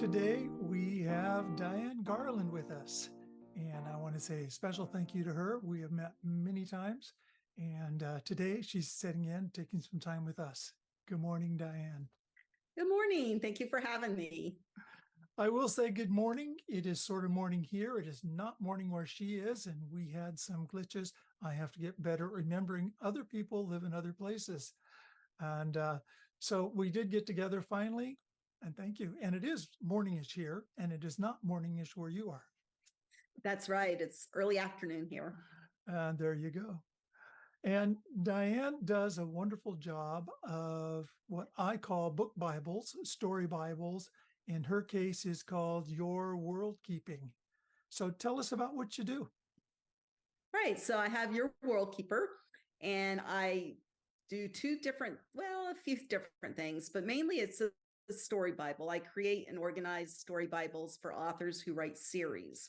Today we have Diane Garland with us, and I want to say a special thank you to her. We have met many times, and today she's sitting in, taking some time with us. Good morning, Diane. Good morning. Thank you for having me. I will say good morning. It is sort of morning here. It is not morning where she is, and we had some glitches. I have to get better at remembering other people live in other places. And so we did get together finally, and thank you. And it is morningish here, and it is not morningish where you are. That's right. It's early afternoon here. And there you go. And Diane does a wonderful job of what I call book Bibles, story Bibles. In her case, is called Your WorldKeeping. So tell us about what you do. Right. So I have Your WorldKeeper, and I do a few different things, but mainly it's a story Bible. I create and organize story Bibles for authors who write series.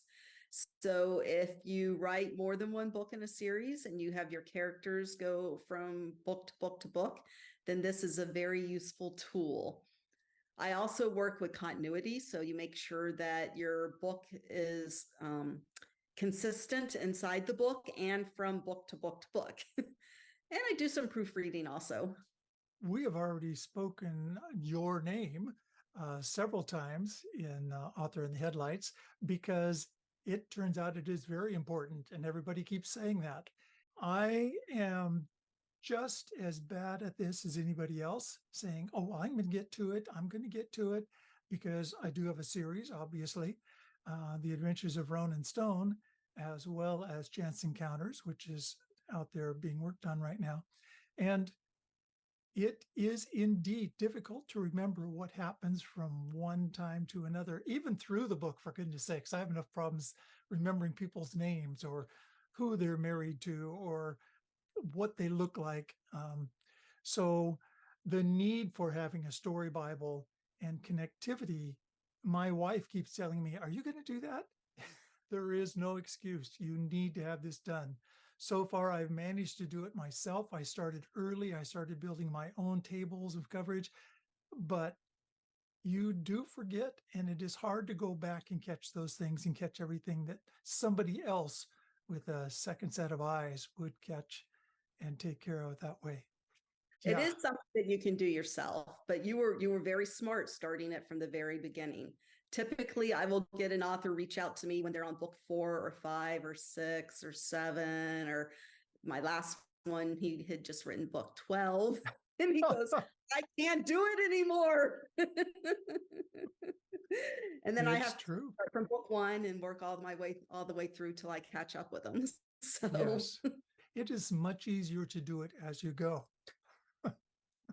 So if you write more than one book in a series and you have your characters go from book to book to book, then this is a very useful tool. I also work with continuity, so you make sure that your book is consistent inside the book and from book to book to book. And I do some proofreading also. We have already spoken your name several times in Author in the Headlights because it turns out it is very important, and everybody keeps saying that. I am just as bad at this as anybody else, saying, oh, I'm going to get to it. I'm going to get to it, because I do have a series, obviously, The Adventures of Ronan Stone, as well as Chance Encounters, which is out there being worked on right now. And it is indeed difficult to remember what happens from one time to another, even through the book, for goodness sakes. I have enough problems remembering people's names or who they're married to or what they look like. So the need for having a story Bible and connectivity, my wife keeps telling me, are you going to do that? There is no excuse. You need to have this done. So far, I've managed to do it myself. I started early. I started building my own tables of coverage, but you do forget, and it is hard to go back and catch those things and catch everything that somebody else with a second set of eyes would catch and take care of it that way. It is something that you can do yourself, but you were very smart starting it from the very beginning. Typically, I will get an author reach out to me when they're on book 4 or 5 or 6 or 7, or my last one, he had just written book 12. And he goes, I can't do it anymore. And then I have to start from book 1 and work all the way through till I catch up with them. So yes, it is much easier to do it as you go.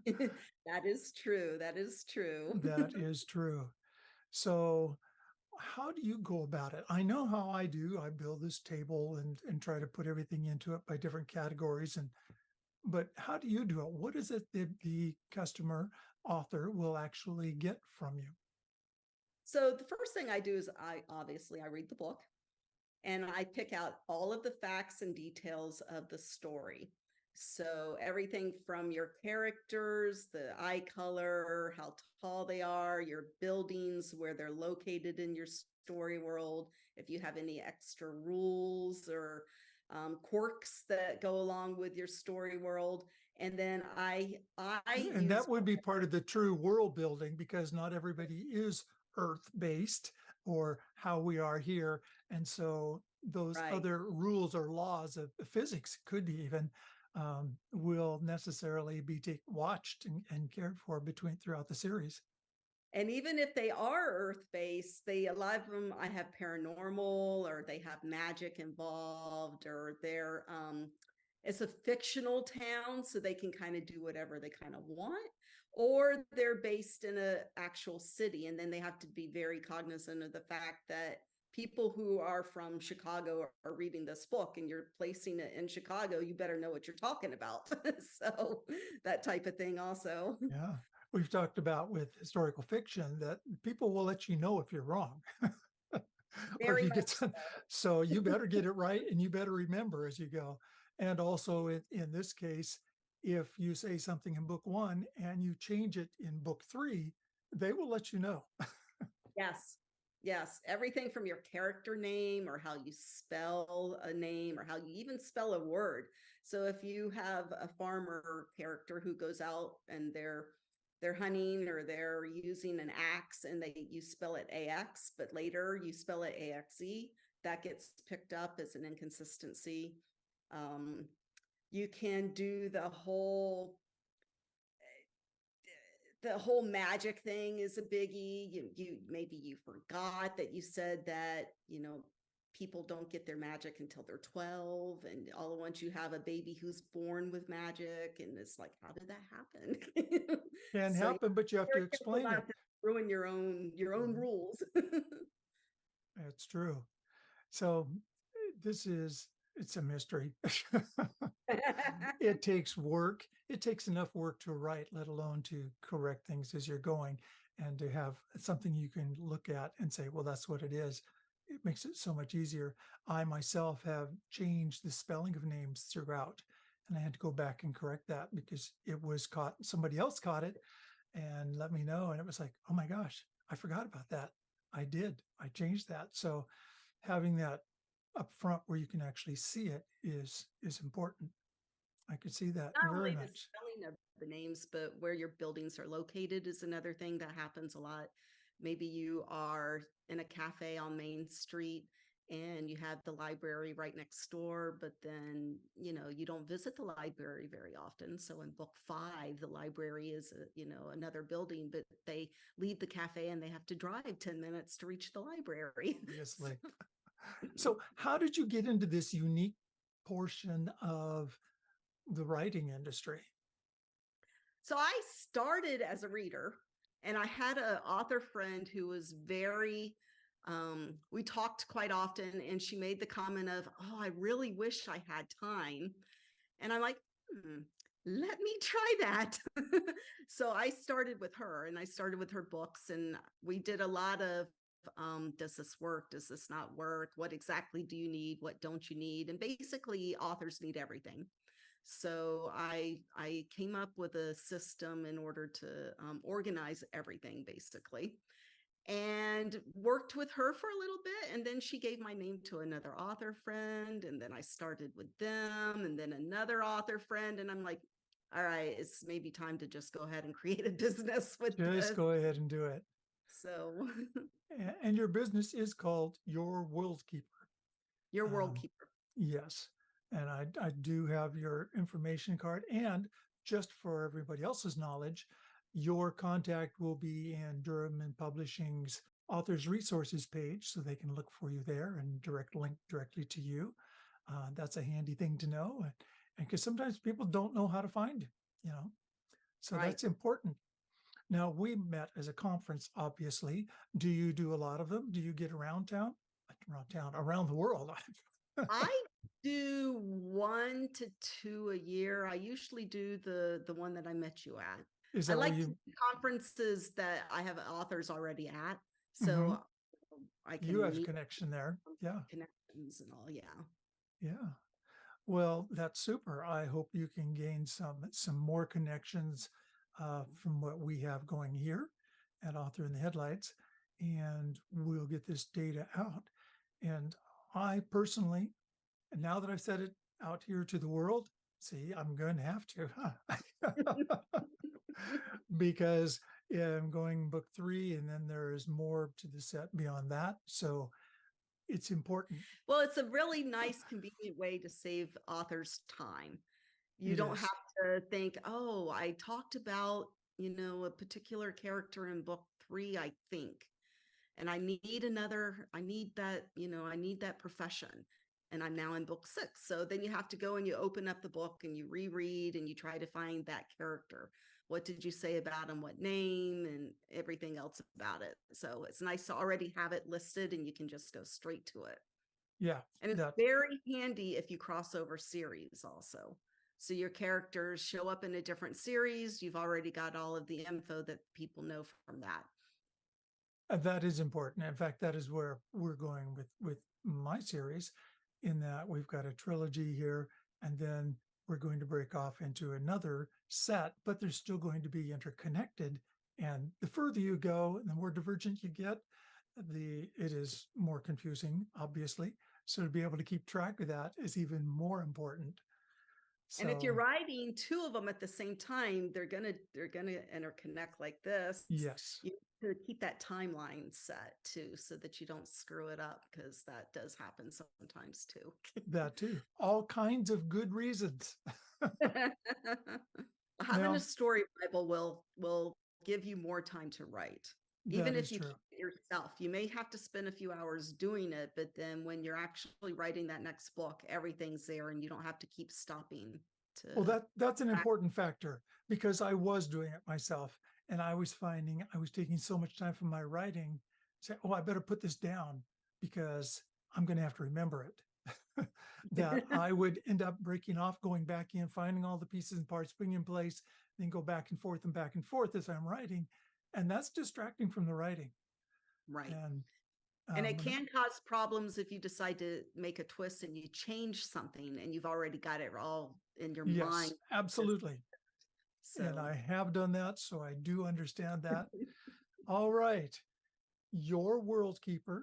That is true. That is true. That is true. So how do you go about it? I know how I do. I build this table and try to put everything into it by different categories. But how do you do it? What is it that the customer author will actually get from you? So the first thing I do is I read the book and I pick out all of the facts and details of the story. So everything from your characters, the eye color, how tall they are, your buildings, where they're located in your story world, if you have any extra rules or quirks that go along with your story world. And then and that would be part of the true world building, because not everybody is Earth-based or how we are here. And so those other rules or laws of physics could even will necessarily be watched and cared for throughout the series. And even if they are Earth-based, a lot of them, I have paranormal, or they have magic involved, or it's a fictional town, so they can kind of do whatever they kind of want, or they're based in an actual city. And then they have to be very cognizant of the fact that people who are from Chicago are reading this book and you're placing it in Chicago, you better know what you're talking about. So that type of thing also. Yeah. We've talked about with historical fiction that people will let you know if you're wrong. Or if you get so you better get it right, and you better remember as you go. And also in this case, if you say something in book 1 and you change it in book 3, they will let you know. Yes. Yes. Everything from your character name or how you spell a name or how you even spell a word. So if you have a farmer character who goes out and they're hunting or they're using an axe and you spell it AX, but later you spell it AXE, that gets picked up as an inconsistency. Um, you can do the whole magic thing is a biggie. You maybe you forgot that you said that, people don't get their magic until they're 12, and all at once you have a baby who's born with magic, and it's like, how did that happen? Can So happen, but you have to very careful explain it. not to ruin your own Mhm. rules. It's true. So it's a mystery. It takes work. It takes enough work to write, let alone to correct things as you're going, and to have something you can look at and say, well, that's what it is. It makes it so much easier. I myself have changed the spelling of names throughout, and I had to go back and correct that because it was caught, somebody else caught it and let me know. And it was like, oh my gosh, I forgot about that. I did. I changed that. So having that up front where you can actually see it is important. I could see that Not very only the much. spelling of the names, but where your buildings are located is another thing that happens a lot. Maybe you are in a cafe on Main Street and you have the library right next door, but then, you don't visit the library very often. So in book 5, the library is, another building, but they leave the cafe and they have to drive 10 minutes to reach the library. Obviously. So how did you get into this unique portion of the writing industry? So I started as a reader, and I had an author friend who was we talked quite often, and she made the comment of, oh, I really wish I had time. And I'm like, let me try that. So I started with her, and I started with her books, and we did a lot of, does this work? Does this not work? What exactly do you need? What don't you need? And basically, authors need everything. So I came up with a system in order to organize everything, basically, and worked with her for a little bit. And then she gave my name to another author friend, and then I started with them, and then another author friend. And I'm like, all right, it's maybe time to just go ahead and create a business with Just this. go ahead and do it. So And your business is called Your WorldKeeper. your world Um, keeper. yes. And I do have your information card. And just for everybody else's knowledge, your contact will be in Durham and Publishing's authors resources page, so they can look for you there and direct link directly to you. That's a handy thing to know. And because sometimes people don't know how to find you, so Right. that's important. Now, we met as a conference, obviously. Do you do a lot of them? Do you get around town, around the world? I do 1 to 2 a year. I usually do the one that I met you at. Is I that where like you, conferences that I have authors already at, Mhm. so I You can have meet connection there? Yeah, connections and all. Yeah. yeah. Well, that's super. I hope you can gain some more connections from what we have going here at Author in the Headlights, and we'll get this data out. And I personally, and now that I've said it out here to the world, see, I'm going to have to, huh? Because I'm going book 3, and then there is more to the set beyond that. So it's important. Well, it's a really nice, convenient way to save authors time. You It don't have is. to think, oh, I talked about, a particular character in book 3, I think. And I need that, I need that profession. And I'm now in book 6. So then you have to go and you open up the book and you reread and you try to find that character. What did you say about him? What name and everything else about it. So it's nice to already have it listed and you can just go straight to it. Yeah, And it's that very handy if you cross over series also. So your characters show up in a different series. You've already got all of the info that people know from that. that is important. In fact, that is where we're going with my series, in that we've got a trilogy here, and then we're going to break off into another set, but they're still going to be interconnected. And the further you go, and the more divergent you get, it is more confusing, obviously. So to be able to keep track of that is even more important. And if you're So writing two of them at the same time, they're gonna interconnect like this. yes, You have to keep that timeline set too, so that you don't screw it up, because that does happen sometimes too. that too. All kinds of good reasons. Having a Now, story Bible will give you more time to write. Even that if is you true. keep it yourself, you may have to spend a few hours doing it, but then when you're actually writing that next book, everything's there and you don't have to keep stopping to Well, that's an track. important factor because I was doing it myself and I was finding I was taking so much time from my writing. Say, oh, I better put this down because I'm going to have to remember it. That I would end up breaking off, going back in, finding all the pieces and parts, putting in place, then go back and forth as I'm writing. And that's distracting from the writing. Right. And And it when can cause problems if you decide to make a twist and you change something and you've already got it all in your yes, mind. absolutely. And So I have done that. So I do understand that. All right. Your WorldKeeper.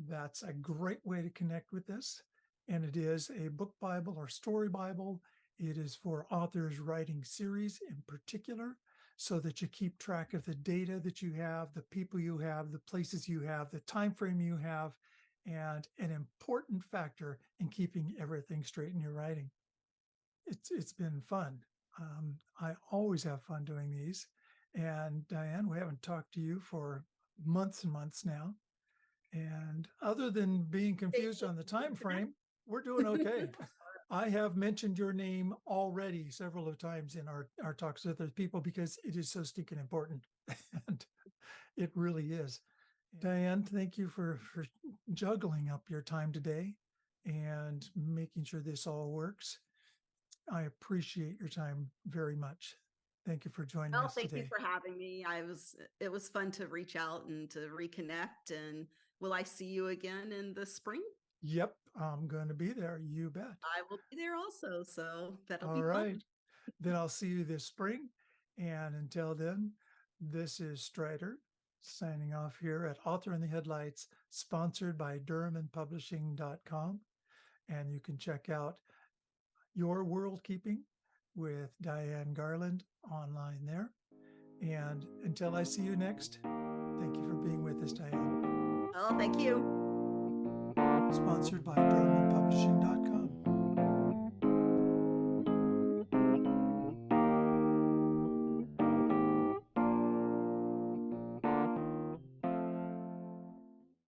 That's a great way to connect with this. And it is a book Bible or story Bible. It is for authors writing series in particular, so that you keep track of the data that you have, the people you have, the places you have, the time frame you have, and an important factor in keeping everything straight in your writing. It's been fun. I always have fun doing these. And Diane, we haven't talked to you for months and months now. And other than being confused on the time frame, we're doing okay. I have mentioned your name already several of times in our talks with other people because it is so stinking important. And it really is. Diane, thank you for juggling up your time today and making sure this all works. I appreciate your time very much. Thank you for joining well, us thank you today. for having me. It was fun to reach out and to reconnect. And will I see you again in the spring? Yep, I'm going to be there. You bet. I will be there also. So that'll All be fun. right. Then I'll see you this spring. And until then, this is Strider signing off here at Author in the Headlights, sponsored by DurhamandPublishing.com. And you can check out Your World Keeping with Diane Garland online there. And until I see you next, thank you for being with us, Diane. Well, thank you. Sponsored by Durham